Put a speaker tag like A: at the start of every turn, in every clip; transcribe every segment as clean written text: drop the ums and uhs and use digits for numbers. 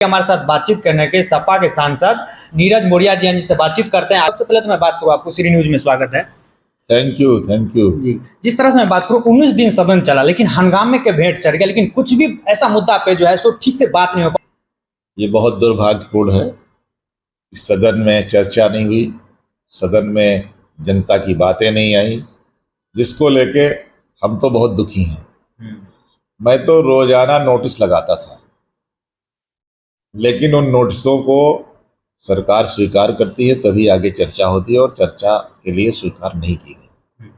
A: हमारे साथ बातचीत करने के सपा के सांसद नीरज मौर्य जी हैं, जिससे बातचीत करते हैं। सबसे पहले तो मैं बात करूँ, आपको सिटी न्यूज में स्वागत है।
B: थैंक यू
A: जी। जिस तरह से मैं बात करूँ, 19 दिन सदन चला लेकिन हंगामे के भेंट चढ़ गया, लेकिन कुछ भी ऐसा मुद्दा पे जो है सो ठीक से बात नहीं हो पाई।
B: ये बहुत दुर्भाग्यपूर्ण है। सदन में चर्चा नहीं हुई, सदन में जनता की बातें नहीं आई, जिसको लेके हम तो बहुत दुखी हैं। मैं तो रोजाना नोटिस लगाता था, लेकिन उन नोटिसों को सरकार स्वीकार करती है तभी आगे चर्चा होती है, और चर्चा के लिए स्वीकार नहीं की गई।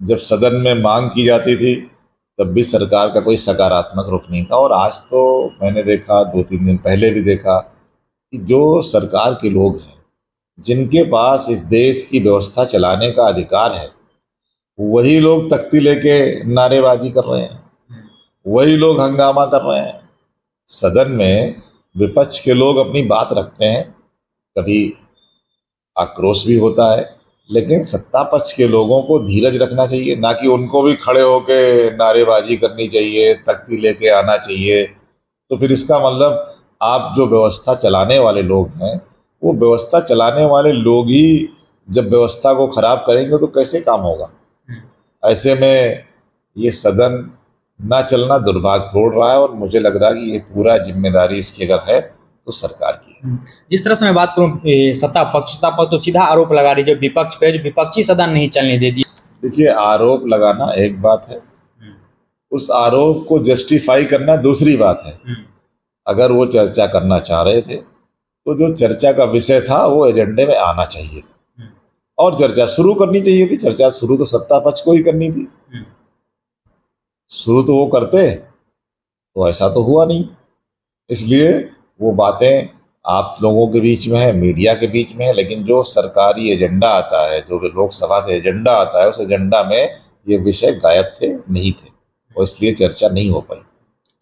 B: जब सदन में मांग की जाती थी तब भी सरकार का कोई सकारात्मक रुख नहीं था। और आज तो मैंने देखा, 2-3 दिन पहले भी देखा, कि जो सरकार के लोग हैं, जिनके पास इस देश की व्यवस्था चलाने का अधिकार है, वही लोग तख्ती लेके नारेबाजी कर रहे हैं, वही लोग हंगामा कर रहे हैं। सदन में विपक्ष के लोग अपनी बात रखते हैं, कभी आक्रोश भी होता है, लेकिन सत्ता पक्ष के लोगों को धीरज रखना चाहिए, ना कि उनको भी खड़े होके नारेबाजी करनी चाहिए, तख्ती लेके आना चाहिए। तो फिर इसका मतलब आप जो व्यवस्था चलाने वाले लोग हैं, वो व्यवस्था चलाने वाले लोग ही जब व्यवस्था को खराब करेंगे तो कैसे काम होगा। ऐसे में ये सदन ना चलना दुर्भाग्यपूर्ण रहा है, और मुझे लग रहा है कि ये पूरा जिम्मेदारी इसकी अगर है तो सरकार की है।
A: जिस तरह से मैं बात करूँ, सत्ता पक्ष तो सीधा आरोप लगा रही है विपक्ष पे, जो विपक्षी सदन नहीं चलने दे दी।
B: देखिए, आरोप लगाना एक बात है, उस आरोप को जस्टिफाई करना दूसरी बात है। अगर वो चर्चा करना चाह रहे थे तो जो चर्चा का विषय था वो एजेंडे में आना चाहिए था, और चर्चा शुरू करनी चाहिए थी। चर्चा शुरू तो सत्ता पक्ष को ही करनी थी, शुरू तो वो करते, तो ऐसा तो हुआ नहीं। इसलिए वो बातें आप लोगों के बीच में है, मीडिया के बीच में है, लेकिन जो सरकारी एजेंडा आता है, जो लोकसभा से एजेंडा आता है, उस एजेंडा में ये विषय गायब थे, नहीं थे, और इसलिए चर्चा नहीं हो पाई।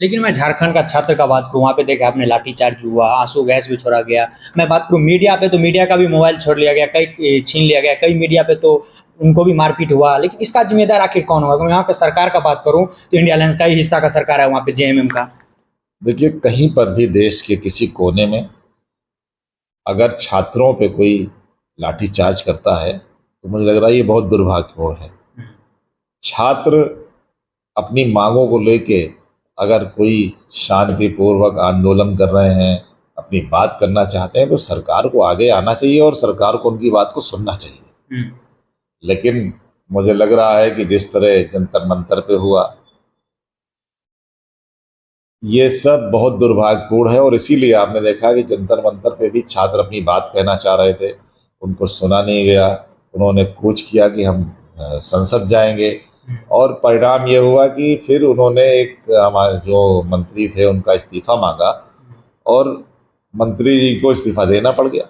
A: लेकिन मैं झारखंड का छात्र का बात करूँ, वहाँ पे देखा आपने लाठीचार्ज हुआ, आंसू गैस भी छोड़ा गया। मैं बात करूँ मीडिया पे, तो मीडिया का भी मोबाइल छोड़ लिया गया, कई छीन लिया गया, कई मीडिया पे तो उनको भी मारपीट हुआ। लेकिन इसका जिम्मेदार आखिर कौन होगा? यहाँ पे सरकार का बात करूँ तो इंडिया अलायंस का ही हिस्सा का सरकार है वहाँ पे, जेएमएम का।
B: देखिए, कहीं पर भी देश के किसी कोने में अगर छात्रों पे कोई लाठीचार्ज करता है तो मुझे लग रहा है ये बहुत दुर्भाग्यपूर्ण है। छात्र अपनी मांगों को लेके अगर कोई शांतिपूर्वक आंदोलन कर रहे हैं, अपनी बात करना चाहते हैं, तो सरकार को आगे आना चाहिए और सरकार को उनकी बात को सुनना चाहिए। लेकिन मुझे लग रहा है कि जिस तरह जंतर मंतर पे हुआ, ये सब बहुत दुर्भाग्यपूर्ण है। और इसीलिए आपने देखा कि जंतर मंतर पे भी छात्र अपनी बात कहना चाह रहे थे, उनको सुना नहीं गया। उन्होंने कूच किया कि हम संसद जाएंगे, और परिणाम ये हुआ कि फिर उन्होंने एक हमारे जो मंत्री थे उनका इस्तीफा मांगा, और मंत्री जी को इस्तीफा देना पड़ गया।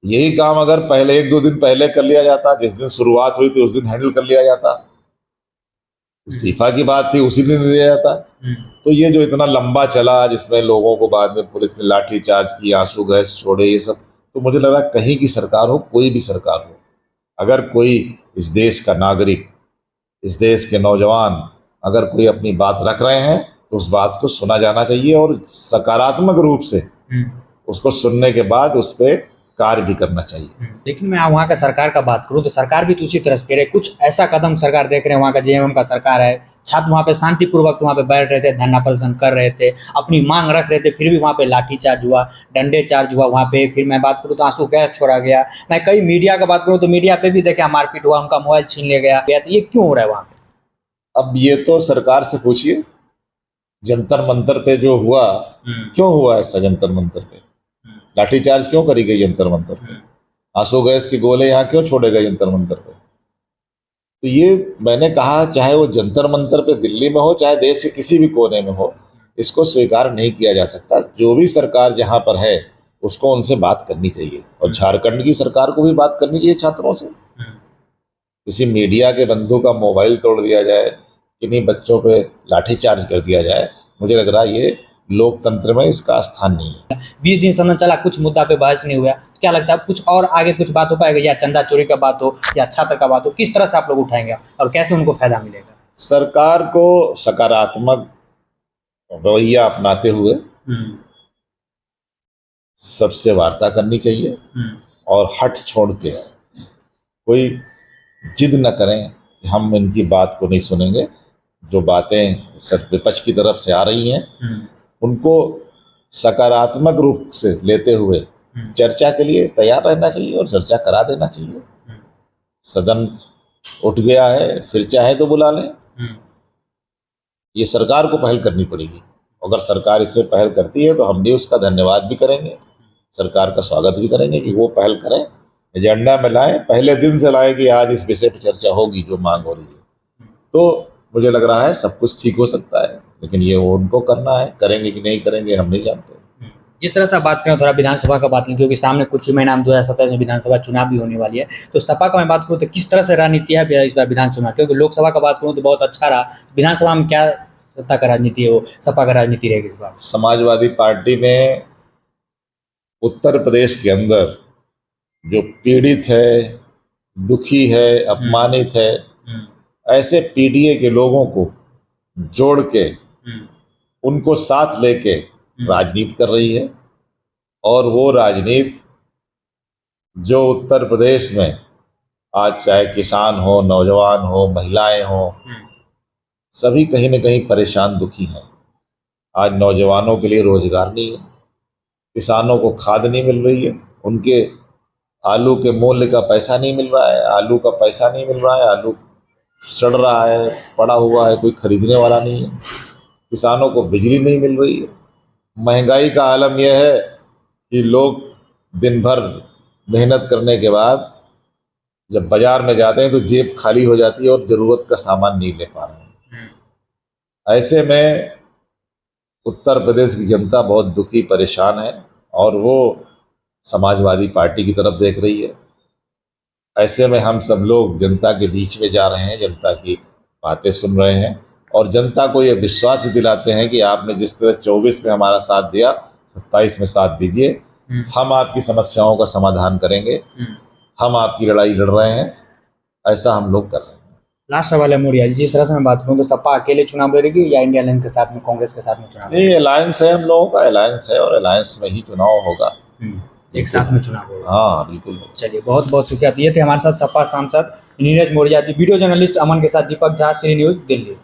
B: यही काम अगर पहले 1-2 दिन पहले कर लिया जाता, जिस दिन शुरुआत हुई थी उस दिन हैंडल कर लिया जाता, इस्तीफा की बात थी उसी दिन दिया जाता। तो ये जो इतना लंबा चला, जिसमें लोगों को बाद में पुलिस ने लाठी चार्ज की, आंसू गैस छोड़े, ये सब, तो मुझे लग रहा है कहीं की सरकार हो, कोई भी सरकार हो, अगर कोई इस देश का नागरिक, इस देश के नौजवान अगर कोई अपनी बात रख रहे हैं तो उस बात को सुना जाना चाहिए, और सकारात्मक रूप से उसको सुनने के बाद उस पर कार्य भी करना चाहिए।
A: लेकिन मैं वहाँ का सरकार का बात करूँ तो सरकार भी तो उसी तरह से कह रहे, कुछ ऐसा कदम सरकार देख रहे हैं। वहाँ का जेएमएम का सरकार है, छात्र वहाँ पे शांतिपूर्वक से वहाँ पे बैठ रहे थे, धरना प्रदर्शन कर रहे थे, अपनी मांग रख रहे थे, फिर भी वहाँ पे लाठीचार्ज हुआ, डंडे चार्ज हुआ वहाँ पे। फिर मैं बात करूँ तो आंसू गैस छोड़ा गया। मैं कई मीडिया का बात करूँ तो मीडिया पे भी देखा मारपीट हुआ, उनका मोबाइल छीन लिया गया। तो ये क्यों हो रहा है वहाँ पे?
B: अब ये तो सरकार से पूछिए, जंतर मंतर पे जो हुआ, क्यों हुआ ऐसा? जंतर मंतर पे लाठीचार्ज क्यों करी गई? जंतर मंतर पे आंसू गैस के गोले यहाँ क्यों छोड़े गए जंतर मंतर पे? तो ये मैंने कहा, चाहे वो जंतर मंतर पे दिल्ली में हो, चाहे देश के किसी भी कोने में हो, इसको स्वीकार नहीं किया जा सकता। जो भी सरकार जहाँ पर है उसको उनसे बात करनी चाहिए, और झारखंड की सरकार को भी बात करनी चाहिए छात्रों से। किसी मीडिया के बंधु का मोबाइल तोड़ दिया जाए, किन्हीं बच्चों पे लाठीचार्ज कर दिया जाए, मुझे लग रहा है ये लोकतंत्र में इसका स्थान नहीं है।
A: 20 दिन सदन चला, कुछ मुद्दा पे बहस नहीं हुआ। क्या लगता है कुछ और आगे कुछ बात हो पाएगा, या चंदा चोरी का बात हो या छात्र का बात हो, किस तरह से आप लोग उठाएंगे और कैसे उनको फायदा मिलेगा?
B: सरकार को सकारात्मक रवैया अपनाते हुए
A: हम्म,
B: सबसे वार्ता करनी चाहिए
A: हम्म,
B: और हट छोड़ के कोई जिद न करें कि हम इनकी बात को नहीं सुनेंगे। जो बातें सर विपक्ष की तरफ से आ रही हैं
A: हम्म,
B: उनको सकारात्मक रूप से लेते हुए चर्चा के लिए तैयार रहना चाहिए और चर्चा करा देना चाहिए। सदन उठ गया है, फिर चाहे तो बुला लें।
A: हम्म,
B: ये सरकार को पहल करनी पड़ेगी। अगर सरकार इसमें पहल करती है तो हम भी उसका धन्यवाद भी करेंगे, सरकार का स्वागत भी करेंगे कि वो पहल करें, एजेंडा में लाएं, पहले दिन से लाएं कि आज इस विषय पर चर्चा होगी जो मांग हो रही है। तो मुझे लग रहा है सब कुछ ठीक हो सकता है, लेकिन ये वो उनको करना है, करेंगे कि नहीं करेंगे हम नहीं जानते।
A: जिस तरह से आप बात करें थोड़ा विधानसभा का बात नहीं, क्योंकि सामने कुछ ही महीना में 2027 में विधानसभा चुनाव भी होने वाली है। तो सपा का मैं बात करूँ तो किस तरह से रणनीति है इस बार विधानसभा, क्योंकि लोकसभा का बात करूँ तो बहुत अच्छा रहा, विधानसभा में क्या सत्ता का राजनीति है, वो सपा का राजनीति रहेगी इस बार?
B: समाजवादी पार्टी ने उत्तर प्रदेश के अंदर जो पीड़ित है, दुखी है, अपमानित है, ऐसे पीडीए के लोगों को जोड़ के उनको साथ लेके राजनीति कर रही है। और वो राजनीति जो उत्तर प्रदेश में आज चाहे किसान हो, नौजवान हो, महिलाएं हो, सभी कहीं ना कहीं परेशान दुखी हैं। आज नौजवानों के लिए रोजगार नहीं है, किसानों को खाद नहीं मिल रही है, उनके आलू के मूल्य का पैसा नहीं मिल रहा है, आलू का पैसा नहीं मिल रहा है, आलू सड़ रहा है, पड़ा हुआ है, कोई खरीदने वाला नहीं है, किसानों को बिजली नहीं मिल रही है। महंगाई का आलम यह है कि लोग दिन भर मेहनत करने के बाद जब बाजार में जाते हैं तो जेब खाली हो जाती है और ज़रूरत का सामान नहीं ले पा रहे हैं। ऐसे में उत्तर प्रदेश की जनता बहुत दुखी परेशान है और वो समाजवादी पार्टी की तरफ देख रही है। ऐसे में हम सब लोग जनता के बीच में जा रहे हैं, जनता की बातें सुन रहे हैं और जनता को ये विश्वास भी दिलाते हैं कि आपने जिस तरह 24 में हमारा साथ दिया, 27 में साथ दीजिए, हम आपकी समस्याओं का समाधान करेंगे, हम आपकी लड़ाई लड़ रहे हैं, ऐसा हम लोग कर रहे हैं।
A: लास्ट सवाल है मोरिया जी, जिस तरह से मैं बात करूँ तो सपा अकेले चुनाव लड़ेगी या इंडिया लाइन के साथ में, कांग्रेस के साथ में चुनाव?
B: नहीं, अलायंस है, हम लोगों का अलायंस है और अलायंस में ही चुनाव होगा।
A: एक साथ में चुनाव होगा।
B: हाँ बिल्कुल।
A: चलिए, बहुत बहुत शुक्रिया। ये थे हमारे साथ सपा सांसद नीरज मौर्य जी। वीडियो जर्नलिस्ट अमन के साथ दीपक झा, श्री न्यूज़, दिल्ली।